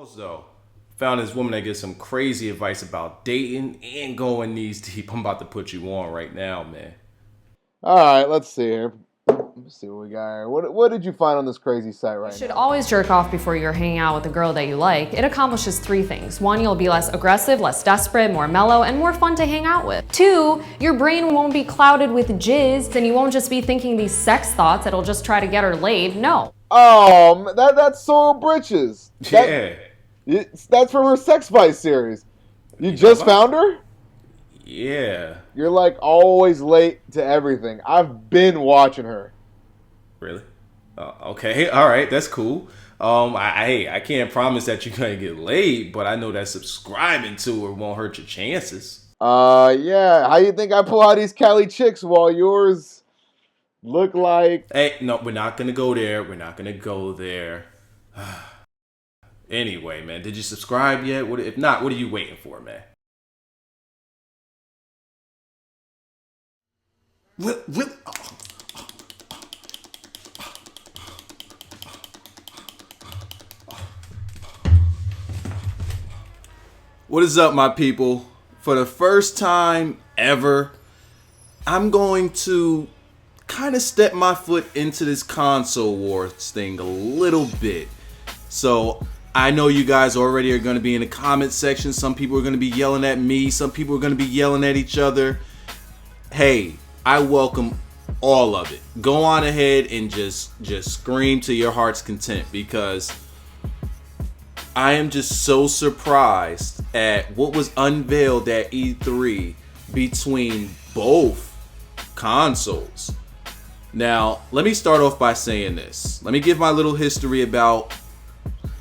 Pause though. Found this woman that gives some crazy advice about dating and going knees deep. I'm about to put you on right now, man. All right, let's see here. Let's see what we got here. What did you find on this crazy site right now? You should always jerk off before you're hanging out with a girl that you like. It accomplishes 3 things. 1, you'll be less aggressive, less desperate, more mellow, and more fun to hang out with. 2, your brain won't be clouded with jizz, and you won't just be thinking these sex thoughts that'll just try to get her laid. No. Oh, that's Sorrel Britches. That's from her Sex Vice series. You just found her? Yeah. You're like always late to everything. I've been watching her. Really? Okay. All right. That's cool. I can't promise that you're gonna get laid, but I know that subscribing to her won't hurt your chances. Yeah. How you think I pull out these Cali chicks while yours look like? Hey, no, we're not gonna go there. We're not gonna go there. Anyway, man, did you subscribe yet? If not, what are you waiting for, man? What is up, my people? For the first time ever, I'm going to kind of step my foot into this console wars thing a little bit. So I know you guys already are going to be in the comment section. Some people are going to be yelling at me. Some people are going to be yelling at each other. Hey, I welcome all of it. Go on ahead and just scream to your heart's content, because I am just so surprised at what was unveiled at E3 between both consoles. Now, let me start off by saying this. Let me give my little history about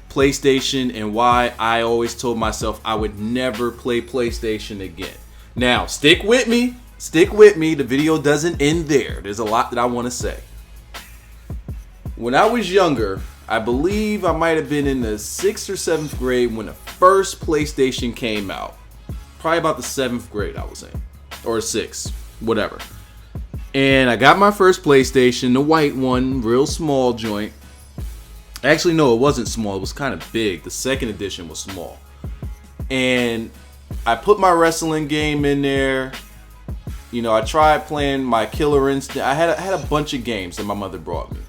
PlayStation and why I always told myself I would never play PlayStation again. Now, stick with me. Stick with me. The video doesn't end there. There's a lot that I want to say. When I was younger, I believe I might have been in the 6th or 7th grade when the first PlayStation came out. Probably about the 7th grade I was in. Or 6th. Whatever. And I got my first PlayStation, the white one, real small joint. Actually, no, it wasn't small. It was kind of big. The second edition was small. And I put my wrestling game in there. You know, I tried playing my Killer Instinct. I had a bunch of games that my mother brought me.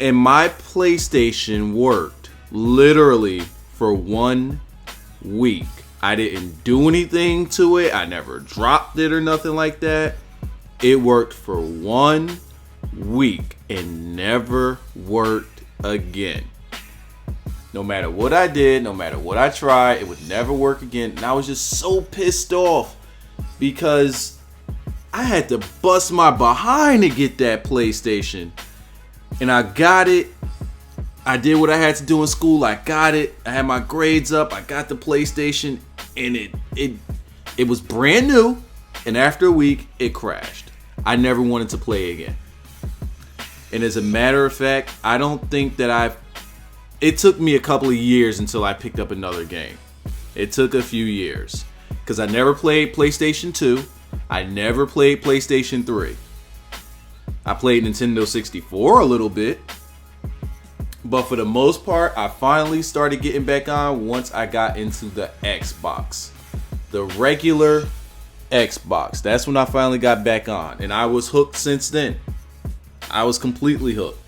And my PlayStation worked literally for 1 week. I didn't do anything to it. I never dropped it or nothing like that. It worked for 1 week and never worked again. No matter what I did, no matter what I tried, it would never work again. And I was just so pissed off because I had to bust my behind to get that PlayStation. And I got it. I did what I had to do in school. I got it. I had my grades up. I got the PlayStation, and it was brand new. And after a week, it crashed. I never wanted to play again. And as a matter of fact, I don't think that it took me a couple of years until I picked up another game. It took a few years. Because I never played PlayStation 2. I never played PlayStation 3. I played Nintendo 64 a little bit. But for the most part, I finally started getting back on once I got into the Xbox. The regular Xbox. That's when I finally got back on. And I was hooked since then. I was completely hooked.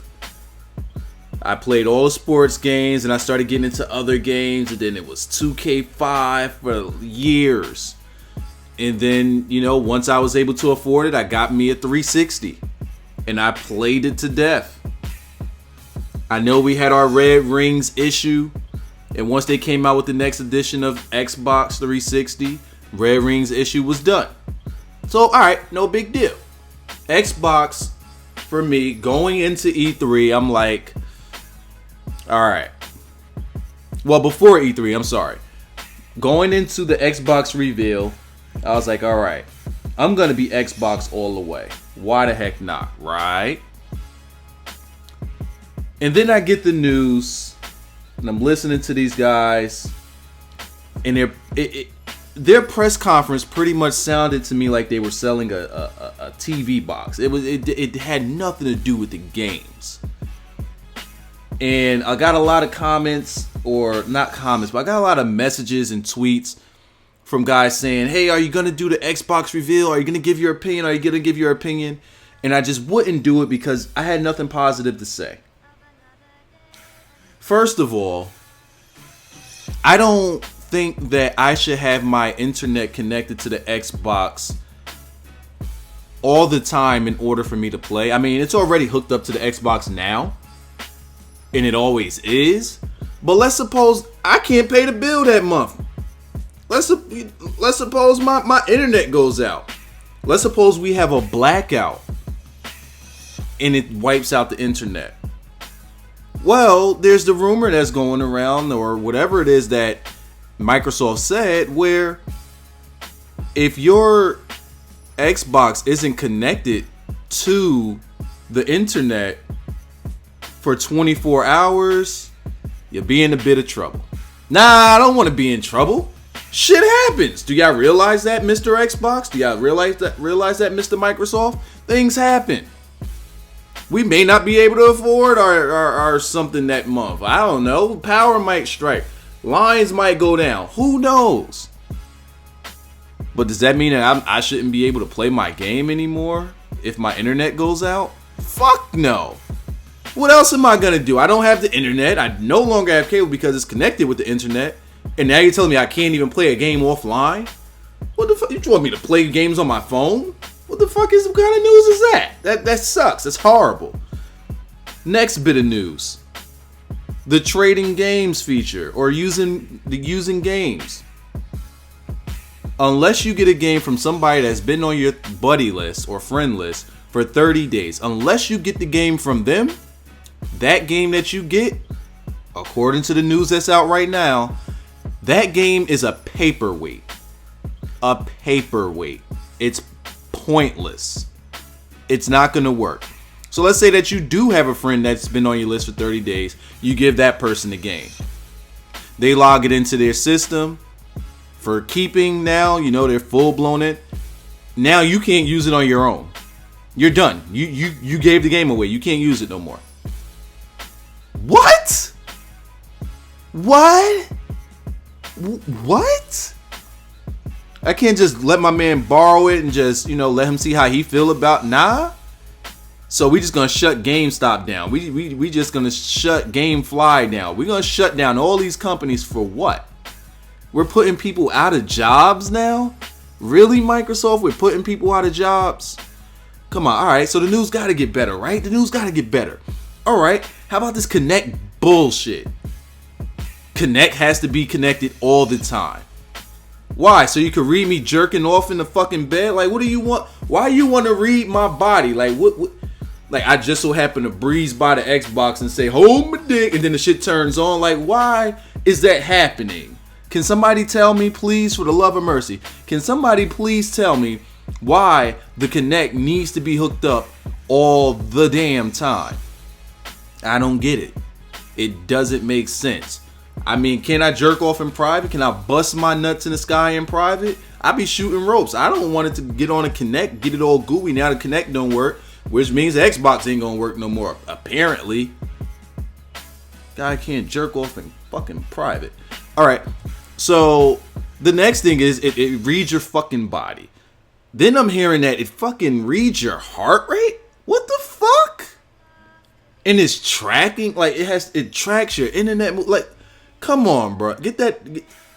I played all the sports games and I started getting into other games. And then it was 2K5 for years. And then, you know, once I was able to afford it, I got me a 360. And I played it to death. I know we had our Red Rings issue. And once they came out with the next edition of Xbox 360, Red Rings issue was done. So, alright, no big deal. Xbox, for me, going into E3, I'm like, alright. Well, before E3, I'm sorry. Going into the Xbox reveal, I was like, alright, I'm going to be Xbox all the way. Why the heck not, right? And then I get the news, and I'm listening to these guys, and their press conference pretty much sounded to me like they were selling a TV box. It had nothing to do with the games. And I got a lot of comments or not comments, but I got a lot of messages and tweets from guys saying, hey, are you going to do the Xbox reveal? Are you going to give your opinion? Are you going to give your opinion? And I just wouldn't do it because I had nothing positive to say. First of all, I don't think that I should have my internet connected to the Xbox all the time in order for me to play. I mean, it's already hooked up to the Xbox now, and it always is. But let's suppose I can't pay the bill that month. Let's suppose my internet goes out. Let's suppose we have a blackout and it wipes out the internet. Well, there's the rumor that's going around, or whatever it is that Microsoft said, where if your Xbox isn't connected to the internet for 24 hours, you'll be in a bit of trouble. Nah, I don't want to be in trouble. Shit happens. Do y'all realize that, Mr. Xbox? Do y'all realize that, Mr. Microsoft? Things happen. We may not be able to afford our something that month. I don't know. Power might strike. Lines might go down. Who knows? But does that mean that I shouldn't be able to play my game anymore if my internet goes out? Fuck no. What else am I gonna do? I don't have the internet. I no longer have cable because it's connected with the internet. And now you're telling me I can't even play a game offline? What the fuck? You want me to play games on my phone? What the fuck is, what kind of news is that? That sucks. That's horrible. Next bit of news. The trading games feature, or using games. Unless you get a game from somebody that's been on your buddy list or friend list for 30 days, unless you get the game from them, that game that you get, according to the news that's out right now, that game is a paperweight. A paperweight. It's pointless. It's not going to work. So let's say that you do have a friend that's been on your list for 30 days. You give that person the game. They log it into their system for keeping now. You know, they're full blown it. Now you can't use it on your own. You're done. You gave the game away. You can't use it no more. What? What? What? I can't just let my man borrow it and just, let him see how he feel about. Nah. So we just gonna shut GameStop down. We just gonna shut GameFly down. We're gonna shut down all these companies for what? We're putting people out of jobs now? Really, Microsoft? We're putting people out of jobs? Come on. All right. So the news got to get better, right? The news got to get better. All right. How about this Kinect bullshit? Kinect has to be connected all the time. Why? So you can read me jerking off in the fucking bed? Like, what do you want? Why you want to read my body? Like, what? Like, I just so happen to breeze by the Xbox and say, hold my dick, and then the shit turns on. Like, why is that happening? Can somebody tell me, please, for the love of mercy? Can somebody please tell me why the Kinect needs to be hooked up all the damn time? I don't get it. It doesn't make sense. I mean, can I jerk off in private? Can I bust my nuts in the sky in private? I be shooting ropes. I don't want it to get on a Kinect, get it all gooey. Now the Kinect don't work, which means the Xbox ain't gonna work no more, apparently. Guy can't jerk off in fucking private. Alright, so the next thing is it reads your fucking body. Then I'm hearing that it fucking reads your heart rate? What the fuck? And it's tracking, like it tracks your internet, like, come on, bro. Get that.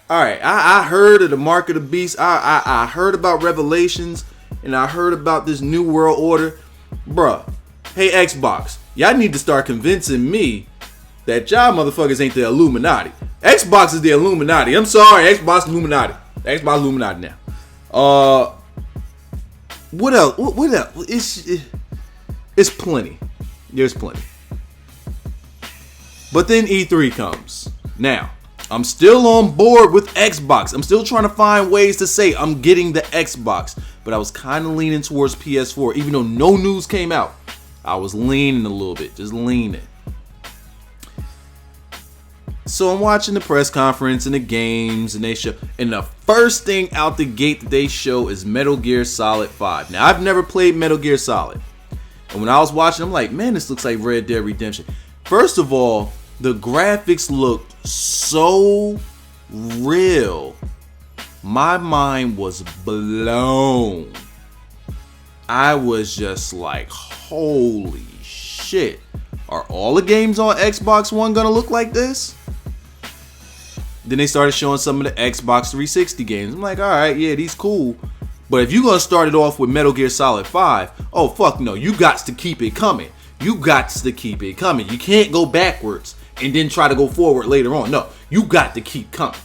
All right, I heard of the mark of the beast. I heard about Revelations, and I heard about this new world order. Bruh, hey Xbox, y'all need to start convincing me that y'all motherfuckers ain't the Illuminati. Xbox is the Illuminati. I'm sorry, Xbox Illuminati. Xbox Illuminati now. What else? What else? It's plenty. There's plenty. But then E3 comes. Now, I'm still on board with Xbox. I'm still trying to find ways to say I'm getting the Xbox. But I was kind of leaning towards PS4. Even though no news came out, I was leaning a little bit. Just leaning. So I'm watching the press conference and the games, and they show. And the first thing out the gate that they show is Metal Gear Solid 5. Now, I've never played Metal Gear Solid. And when I was watching, I'm like, man, this looks like Red Dead Redemption. First of all, the graphics looked so real. My mind was blown. I was just like, holy shit. Are all the games on Xbox One gonna look like this? Then they started showing some of the Xbox 360 games. I'm like, alright, yeah, these cool. But if you're gonna start it off with Metal Gear Solid 5, oh fuck no, you got to keep it coming. You got to keep it coming. You can't go backwards and then try to go forward later on. No, you got to keep coming.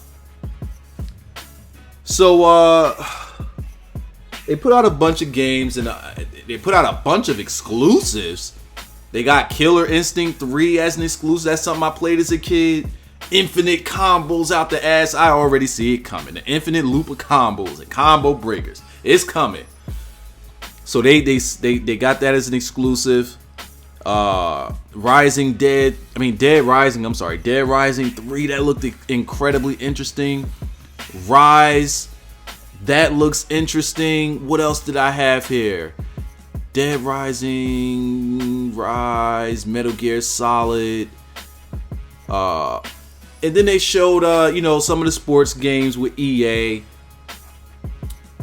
So, they put out a bunch of games and they put out a bunch of exclusives. They got Killer Instinct 3 as an exclusive. That's something I played as a kid. Infinite combos out the ass. I already see it coming. The infinite loop of combos and combo breakers. It's coming. So they got that as an exclusive. Dead Rising 3, that looked incredibly interesting. Rise, that looks interesting. What else did I have here? Dead Rising, Rise, Metal Gear Solid. And then they showed some of the sports games with EA.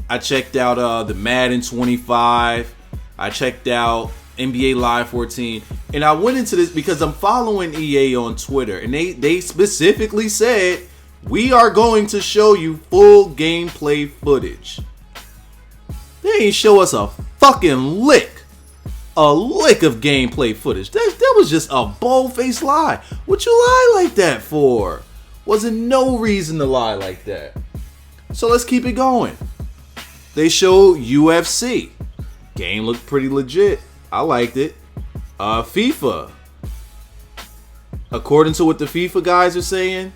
I checked out the Madden 25. I checked out NBA Live 14. And I went into this because I'm following EA on Twitter. And they specifically said, we are going to show you full gameplay footage. They ain't show us a fucking lick. A lick of gameplay footage. That was just a bold-faced lie. What you lie like that for? Wasn't no reason to lie like that. So let's keep it going. They showed UFC. Game looked pretty legit. I liked it. FIFA. According to what the FIFA guys are saying,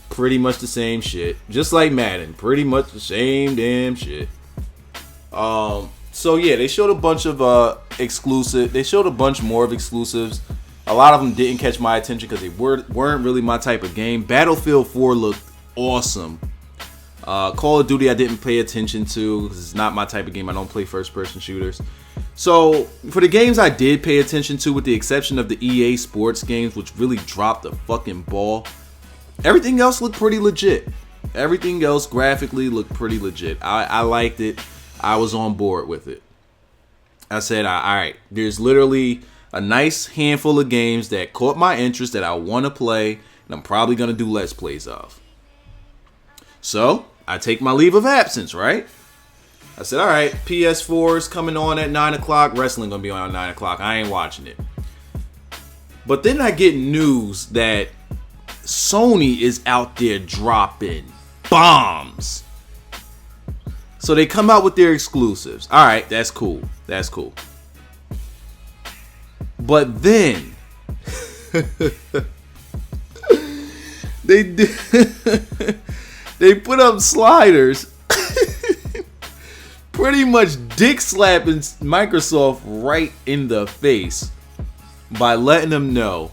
pretty much the same shit. Just like Madden. Pretty much the same damn shit. So yeah, they showed a bunch of exclusive. They showed a bunch more of exclusives. A lot of them didn't catch my attention because they weren't really my type of game. Battlefield 4 looked awesome. Call of Duty I didn't pay attention to because it's not my type of game. I don't play first-person shooters. So for the games I did pay attention to, with the exception of the EA Sports games, which really dropped the fucking ball, everything else looked pretty legit. Everything else graphically looked pretty legit. I liked it. I was on board with it. I said, all right, there's literally a nice handful of games that caught my interest that I want to play, and I'm probably going to do Let's Plays of. So, I take my leave of absence, right? I said, all right, PS4 is coming on at 9 o'clock. Wrestling going to be on at 9 o'clock. I ain't watching it. But then I get news that Sony is out there dropping bombs. So they come out with their exclusives. All right, that's cool. That's cool. But then they put up sliders, pretty much dick slapping Microsoft right in the face by letting them know,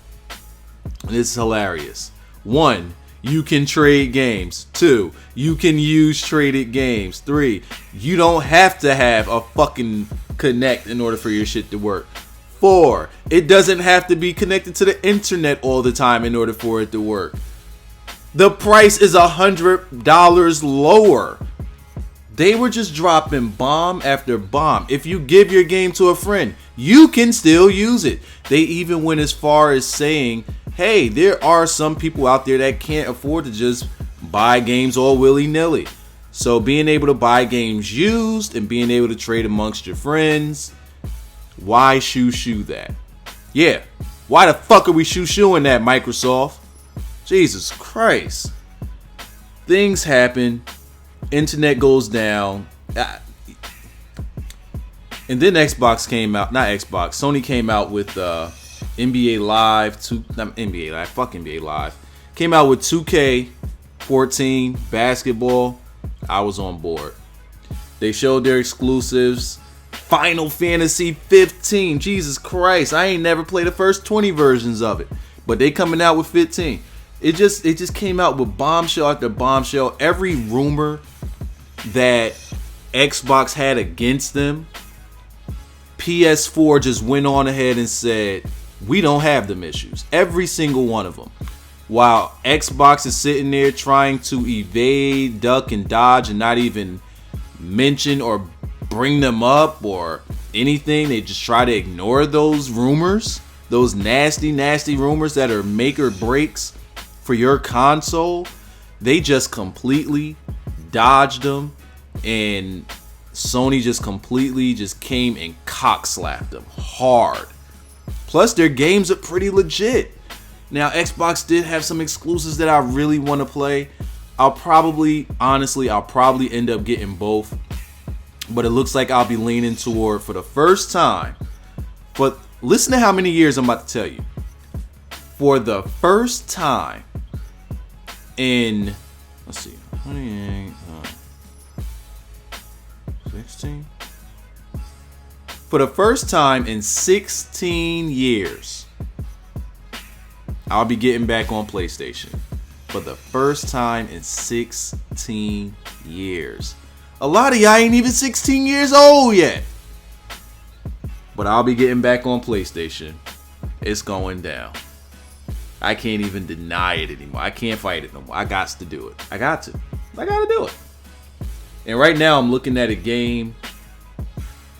and it's hilarious. 1, you can trade games. 2, you can use traded games. 3, you don't have to have a fucking Kinect in order for your shit to work. 4, it doesn't have to be connected to the internet all the time in order for it to work. The price is $100 lower. They were just dropping bomb after bomb. If you give your game to a friend, you can still use it. They even went as far as saying, hey, there are some people out there that can't afford to just buy games all willy-nilly. So being able to buy games used and being able to trade amongst your friends, why shoo that? Yeah, why the fuck are we shooing that, Microsoft? Jesus Christ. Things happen. Internet goes down. And then Xbox came out. Not Xbox. Sony came out with NBA Live. Not NBA Live. Fuck NBA Live. Came out with 2K14 basketball. I was on board. They showed their exclusives. Final Fantasy 15. Jesus Christ. I ain't never played the first 20 versions of it. But they coming out with 15. It just came out with bombshell after bombshell. Every rumor that Xbox had against them, PS4 just went on ahead and said, We don't have them issues. Every single one of them. While Xbox is sitting there trying to evade, duck, and dodge and not even mention or bring them up or anything. They just try to ignore those rumors. Those nasty, nasty rumors that are make or breaks for your console. They just completely dodged them. And Sony just completely just came and cock slapped them hard. Plus, their games are pretty legit. Now, Xbox did have some exclusives that I really want to play. I'll probably end up getting both. But it looks like I'll be leaning toward, for the first time. But listen to how many years I'm about to tell you. For the first time in, let's see, 28, 16. For the first time in 16 years, I'll be getting back on PlayStation. For the first time in 16 years. A lot of y'all ain't even 16 years old yet. But I'll be getting back on PlayStation. It's going down. I can't even deny it anymore. I can't fight it no more. I got to do it. I got to do it. And right now I'm looking at a game.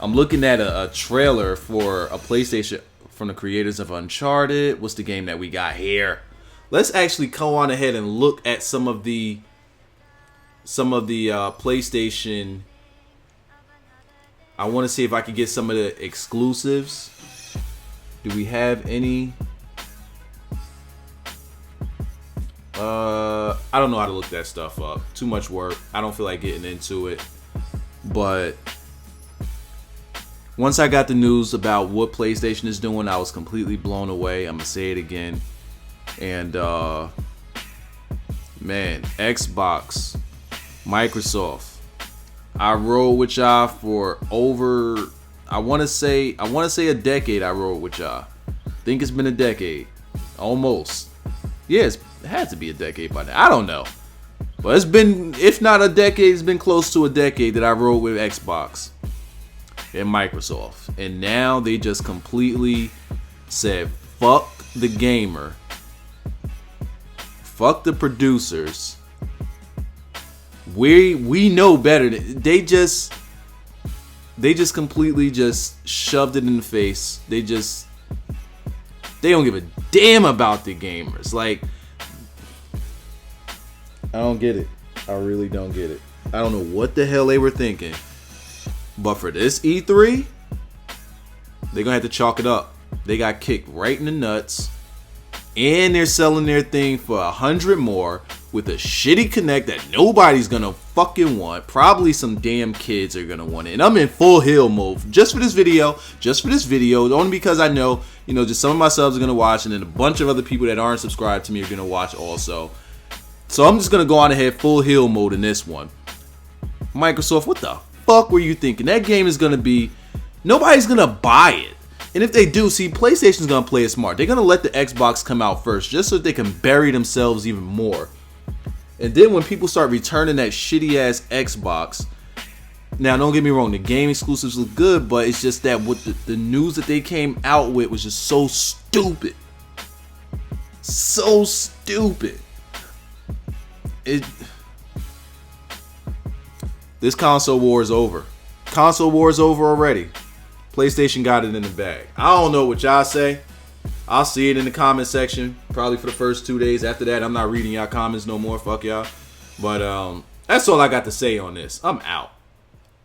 I'm looking at a trailer for a PlayStation from the creators of Uncharted. What's the game that we got here? Let's actually go on ahead and look at some of the PlayStation. I want to see if I can get some of the exclusives. Do we have any? I don't know how to look that stuff up. Too much work. I don't feel like getting into it. But once I got the news about what PlayStation is doing, I was completely blown away. I'm gonna say it again. And man, Xbox, Microsoft, I rode with y'all for over, I want to say a decade. I rode with y'all. I think it's been a decade, almost. Yes, it had to be a decade by now. I don't know, but it's been, if not a decade, it's been close to a decade that I rode with Xbox and Microsoft. And now they just completely said, fuck the gamer, fuck the producers. We know better. They just completely just shoved it in the face. They don't give a damn about the gamers. Like, I don't get it. I really don't get it. I don't know what the hell they were thinking. But for this E3, they're gonna have to chalk it up. They got kicked right in the nuts. And they're selling their thing for 100 more with a shitty Kinect that nobody's gonna fucking want. Probably some damn kids are gonna want it. And I'm in full hill mode just for this video. Only because I know, just some of my subs are gonna watch, and then a bunch of other people that aren't subscribed to me are gonna watch also. So I'm just gonna go on ahead full hill mode in this one. Microsoft, what the fuck were you thinking? That game is gonna be, nobody's gonna buy it. And if they do, see, PlayStation's gonna play it smart. They're gonna let the Xbox come out first, just so that they can bury themselves even more. And then when people start returning that shitty ass Xbox, now don't get me wrong, the game exclusives look good, but it's just that what the news that they came out with was just so stupid. So stupid. This console war is over. Console war is over already. PlayStation got it in the bag. I don't know what y'all say. I'll see it in the comment section probably for the first 2 days. After that, I'm not reading y'all comments no more. Fuck y'all. But that's all I got to say on this. I'm out.